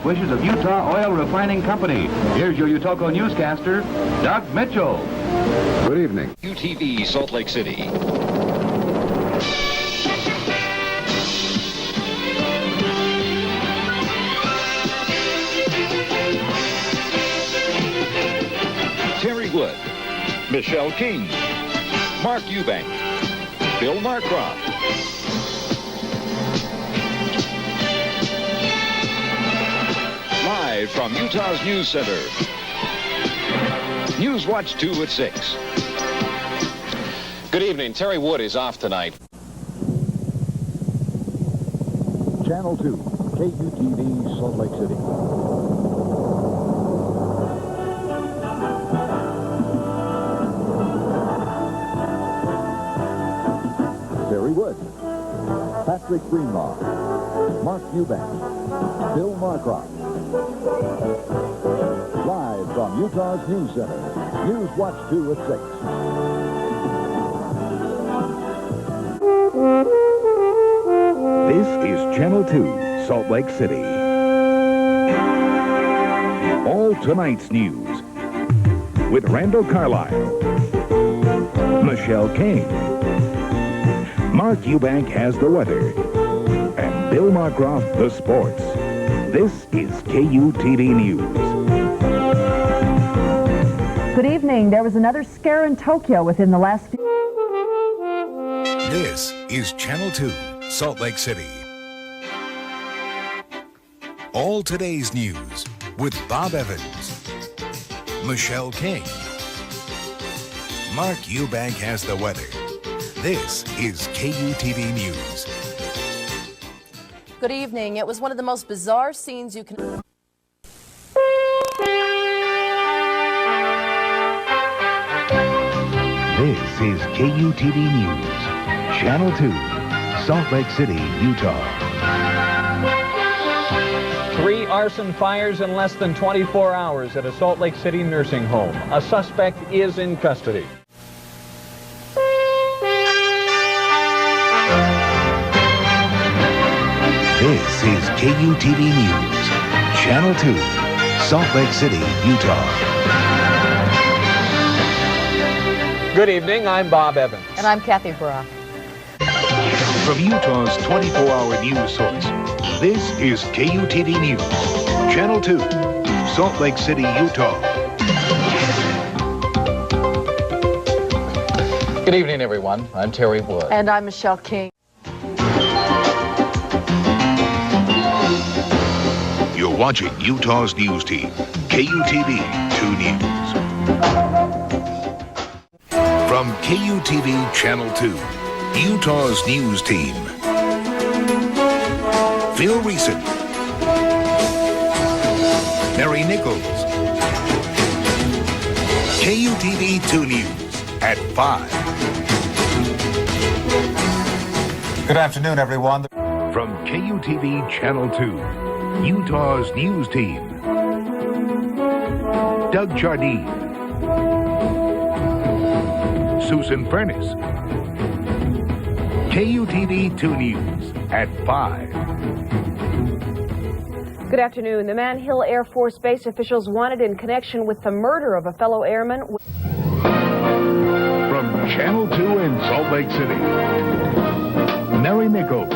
best wishes of Utah Oil Refining Company. Here's your Utoko newscaster, Doug Mitchell. Good evening. KUTV, Salt Lake City. Terry Wood, Michelle King, Mark Eubank, Bill Marcroft. Live from Utah's News Center. News Watch 2 at 6. Good evening. Terry Wood is off tonight. Channel 2, KUTV, Salt Lake City. Terry Wood, Patrick Greenlaw, Mark Eubank, Bill Marcroft. Live from Utah's News Center, News Watch 2 at 6. This is Channel 2, Salt Lake City. All tonight's news with Randall Carlisle, Michelle King, Mark Eubank has the weather, and Bill Marcroft the sports. This is KUTV News. Good evening. There was another scare in Tokyo within the last few... This is Channel 2, Salt Lake City. All today's news with Bob Evans, Michelle King, Mark Eubank has the weather. This is KUTV News. Good evening. It was one of the most bizarre scenes you can... This is KUTV News, Channel 2, Salt Lake City, Utah. 3 arson fires in less than 24 hours at a Salt Lake City nursing home. A suspect is in custody. This is KUTV News, Channel 2, Salt Lake City, Utah. Good evening. I'm Bob Evans. And I'm Kathy Brock. From Utah's 24-hour news source, this is KUTV News, Channel 2, Salt Lake City, Utah. Good evening, everyone. I'm Terry Wood. And I'm Michelle King. You're watching Utah's news team, KUTV 2 News. From KUTV Channel 2, Utah's news team. Phil Reeson, Mary Nichols. KUTV 2 News at 5. Good afternoon, everyone. From KUTV Channel 2, Utah's news team. Doug Jardine, Susan Furness. KUTV 2 News at 5. Good afternoon. The Man Hill Air Force Base officials wanted in connection with the murder of a fellow airman. From Channel 2 in Salt Lake City, Mary Nichols,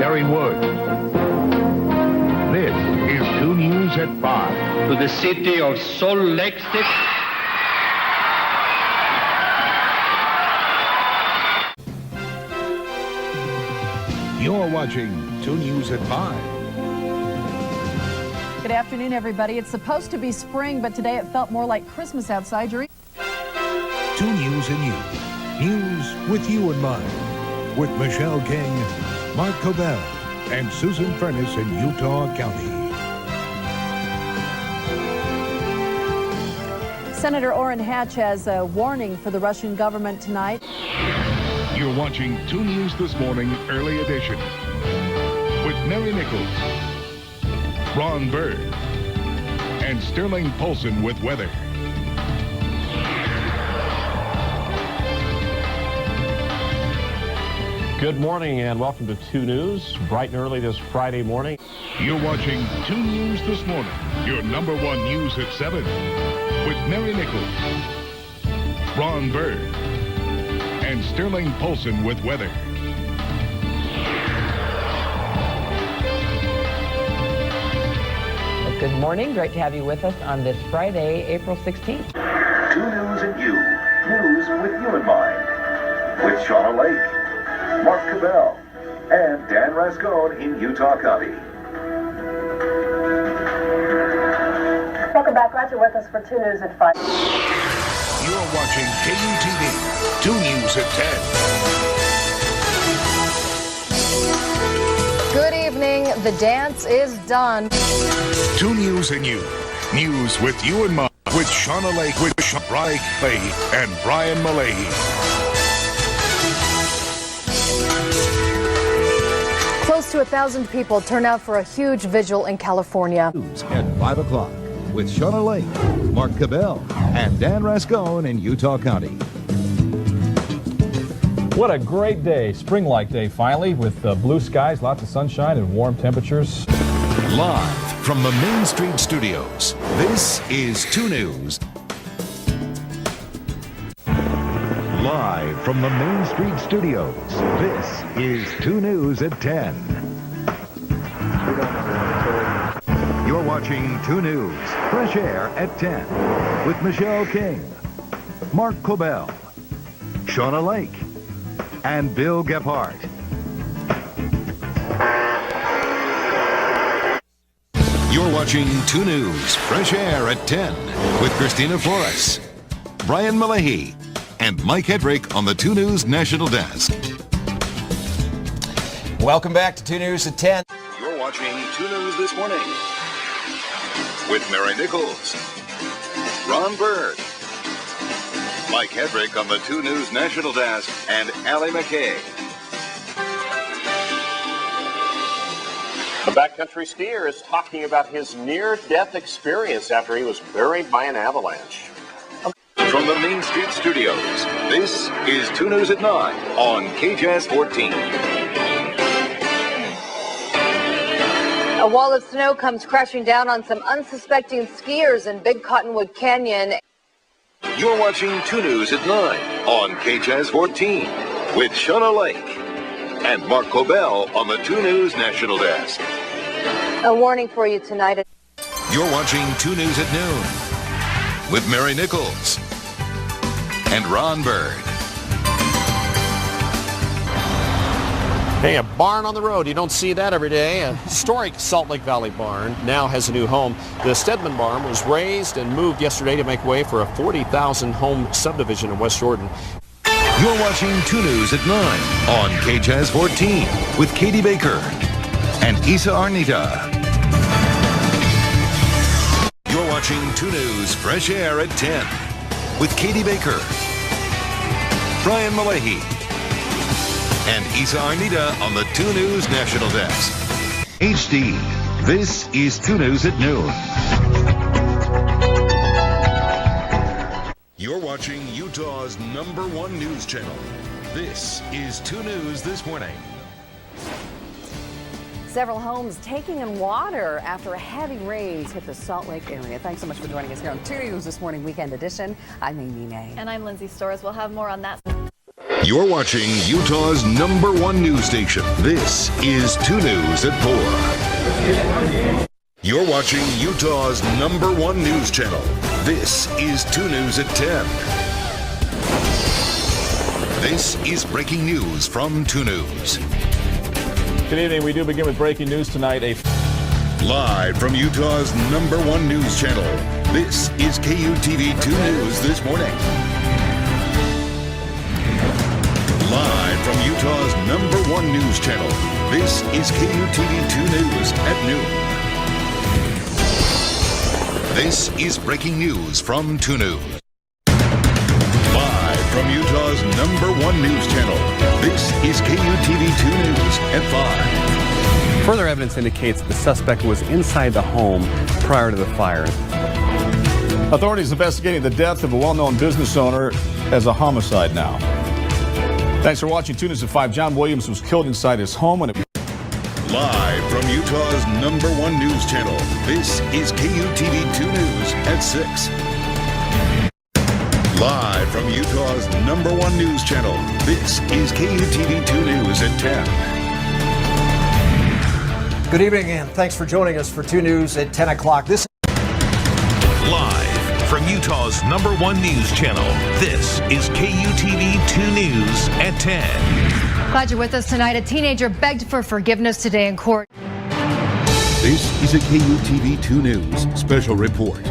Terry Wood. This is 2 News at 5. To the city of Salt Lake City. You're watching 2 News at 5. Good afternoon, everybody. It's supposed to be spring, but today it felt more like Christmas outside. 2 News and You. News with you in mind. With Michelle King, Mark Cobell, and Susan Furness in Utah County. Senator Orrin Hatch has a warning for the Russian government tonight. You're watching 2 News This Morning, Early Edition, with Mary Nichols, Ron Bird, and Sterling Polson with weather. Good morning and welcome to 2 News, bright and early this Friday morning. You're watching 2 News This Morning, your number one news at 7, with Mary Nichols, Ron Bird, and Sterling Polson with weather. Good morning. Great to have you with us on this Friday, April 16th. 2 News and You. News with you in mind. With Shauna Lake, Mark Cabell, and Dan Rascone in Utah County. Welcome back. Glad you're with us for 2 News at 5. You're watching KUTV. 2 News at 10. Good evening. The dance is done. 2 News and You. News with you in mind. With Shauna Lake, with Brian Clay, and Brian Malahy. Close to 1,000 people turn out for a huge vigil in California. At 5 o'clock with Shauna Lake, Mark Cabell, and Dan Rascone in Utah County. What a great day, spring-like day finally, with blue skies, lots of sunshine and warm temperatures. Live from the Main Street Studios, this is 2 News. Live from the Main Street Studios, this is 2 News at 10. You're watching 2 News, Fresh Air at 10, with Michelle King, Mark Cobell, Shauna Lake, and Bill Gephardt. You're watching 2 News, Fresh Air at 10, with Christina Flores, Brian Malahy, and Mike Hedrick on the 2 News National Desk. Welcome back to 2 News at 10. You're watching 2 News This Morning with Mary Nichols, Ron Bird, Mike Hedrick on the 2 News National Desk, and Allie McKay. A backcountry skier is talking about his near-death experience after he was buried by an avalanche. From the Main Street Studios, this is 2 News at 9 on KJAS 14. A wall of snow comes crashing down on some unsuspecting skiers in Big Cottonwood Canyon. You're watching 2 News at 9 on KJAS 14 with Shauna Lake and Mark Cobell on the 2 News National Desk. A warning for you tonight. You're watching 2 News at noon with Mary Nichols and Ron Bird. Hey, a barn on the road. You don't see that every day. A historic Salt Lake Valley barn now has a new home. The Stedman barn was raised and moved yesterday to make way for a 40,000 home subdivision in West Jordan. You're watching 2 News at 9 on KJAS 14 with Katie Baker and Isa Arnita. You're watching 2 News Fresh Air at 10 with Katie Baker, Brian Malahy, and Isa Arnita on the 2 News National Desk. HD, this is 2 News at noon. You're watching Utah's #1 news channel. This is 2 News This Morning. Several homes taking in water after a heavy rain hit the Salt Lake area. Thanks so much for joining us here on 2 News This Morning Weekend Edition. I'm Amy May. And I'm Lindsay Storrs. We'll have more on that. You're watching Utah's #1 news station. This is 2 News at 4. You're watching Utah's #1 news channel. This is 2 News at 10. This is breaking news from 2 News. Good evening. We do begin with breaking news tonight. Live from Utah's #1 news channel. This is KUTV 2 News This Morning. Live from Utah's #1 news channel. This is KUTV 2 News at noon. This is breaking news from 2 News. Live from Utah's #1 news channel. This is KUTV 2 News at 5. Further evidence indicates the suspect was inside the home prior to the fire. Authorities investigating the death of a well-known business owner as a homicide now. Thanks for watching 2 News at 5. John Williams was killed inside his home when it... Live from Utah's #1 news channel, this is KUTV 2 News at 6. Live from Utah's #1 news channel, this is KUTV 2 News at 10. Good evening and thanks for joining us for 2 News at 10 o'clock. This Live from Utah's #1 news channel, this is KUTV 2 News at 10. Glad you're with us tonight. A teenager begged for forgiveness today in court. This is a KUTV 2 News special report.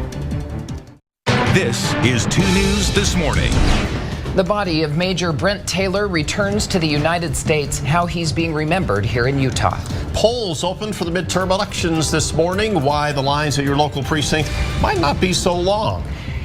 This is 2 News This Morning. The body of Major Brent Taylor returns to the United States. How he's being remembered here in Utah. Polls open for the midterm elections this morning. Why the lines at your local precinct might not be so long.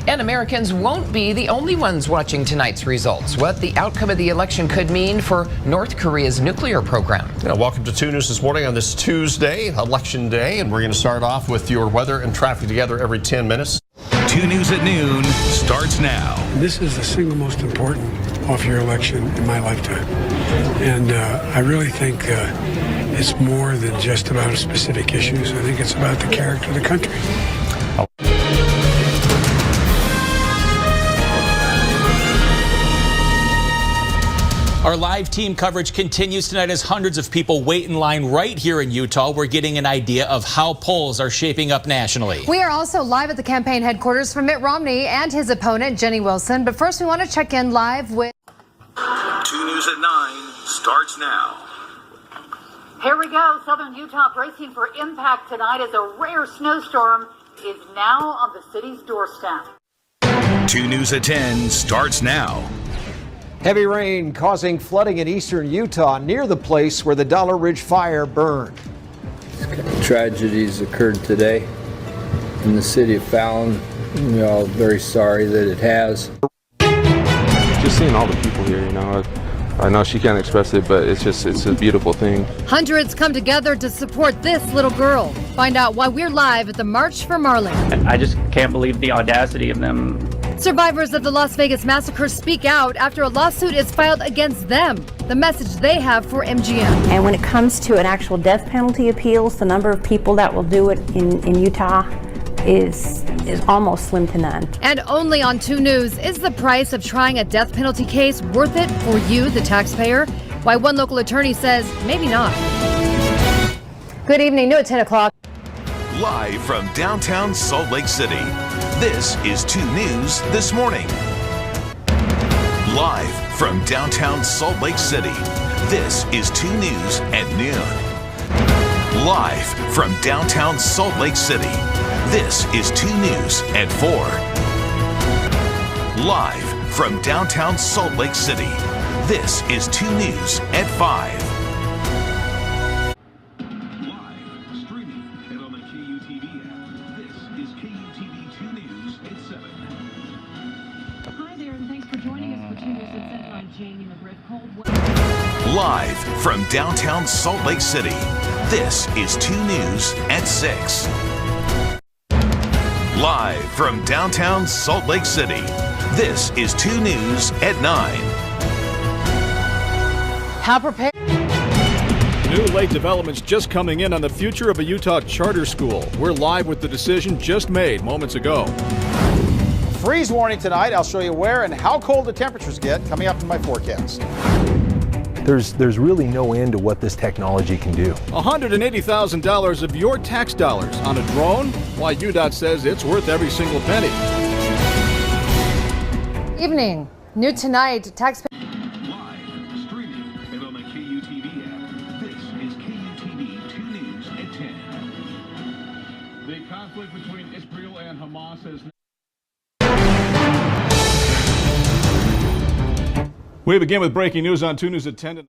And Americans won't be the only ones watching tonight's results. What the outcome of the election could mean for North Korea's nuclear program. Yeah, welcome to 2 News This Morning on this Tuesday, Election Day. And we're going to start off with your weather and traffic together every 10 minutes. 2 News at noon starts now. This is the single most important off-year election in my lifetime. And I really think it's more than just about specific issues. I think it's about the character of the country. Our live team coverage continues tonight as hundreds of people wait in line right here in Utah. We're getting an idea of how polls are shaping up nationally. We are also live at the campaign headquarters for Mitt Romney and his opponent, Jenny Wilson. But first, we want to check in live with... 2 News at 9 starts now. Here we go. Southern Utah bracing for impact tonight as a rare snowstorm is now on the city's doorstep. 2 News at 10 starts now. heavy rain causing flooding in eastern Utah near the place where the Dollar Ridge fire burned. Tragedies occurred today in the city of Fallon. We're all very sorry that it has. Just seeing all the people here, you know, I know she can't express it, but it's a beautiful thing. Hundreds come together to support this little girl. Find out why we're live at the March for Marlin. I just can't believe the audacity of them. Survivors of the Las Vegas massacre speak out after a lawsuit is filed against them. The message they have for MGM. And when it comes to an actual death penalty appeals, the number of people that will do it in Utah is almost slim to none. And only on 2 News, is the price of trying a death penalty case worth it for you, the taxpayer? Why one local attorney says maybe not. Good evening, new at 10 o'clock. Live from downtown Salt Lake City, this is 2 News This Morning. Live from downtown Salt Lake City, this is 2 News at noon. Live from downtown Salt Lake City, this is 2 News at 4. Live from downtown Salt Lake City, this is 2 News at 5. Live from downtown Salt Lake City, this is 2 News at 6. Live from downtown Salt Lake City, this is 2 News at 9. How prepared? New late developments just coming in on the future of a Utah charter school. We're live with the decision just made moments ago. Freeze warning tonight. I'll show you where and how cold the temperatures get coming up in my forecast. There's really no end to what this technology can do. $180,000 of your tax dollars on a drone? Why, UDOT says it's worth every single penny. Evening. New tonight, taxpayer. Live streaming and on the KUTV app, this is KUTV 2 News at 10. The conflict between Israel and Hamas has... We begin with breaking news on 2 News at 10.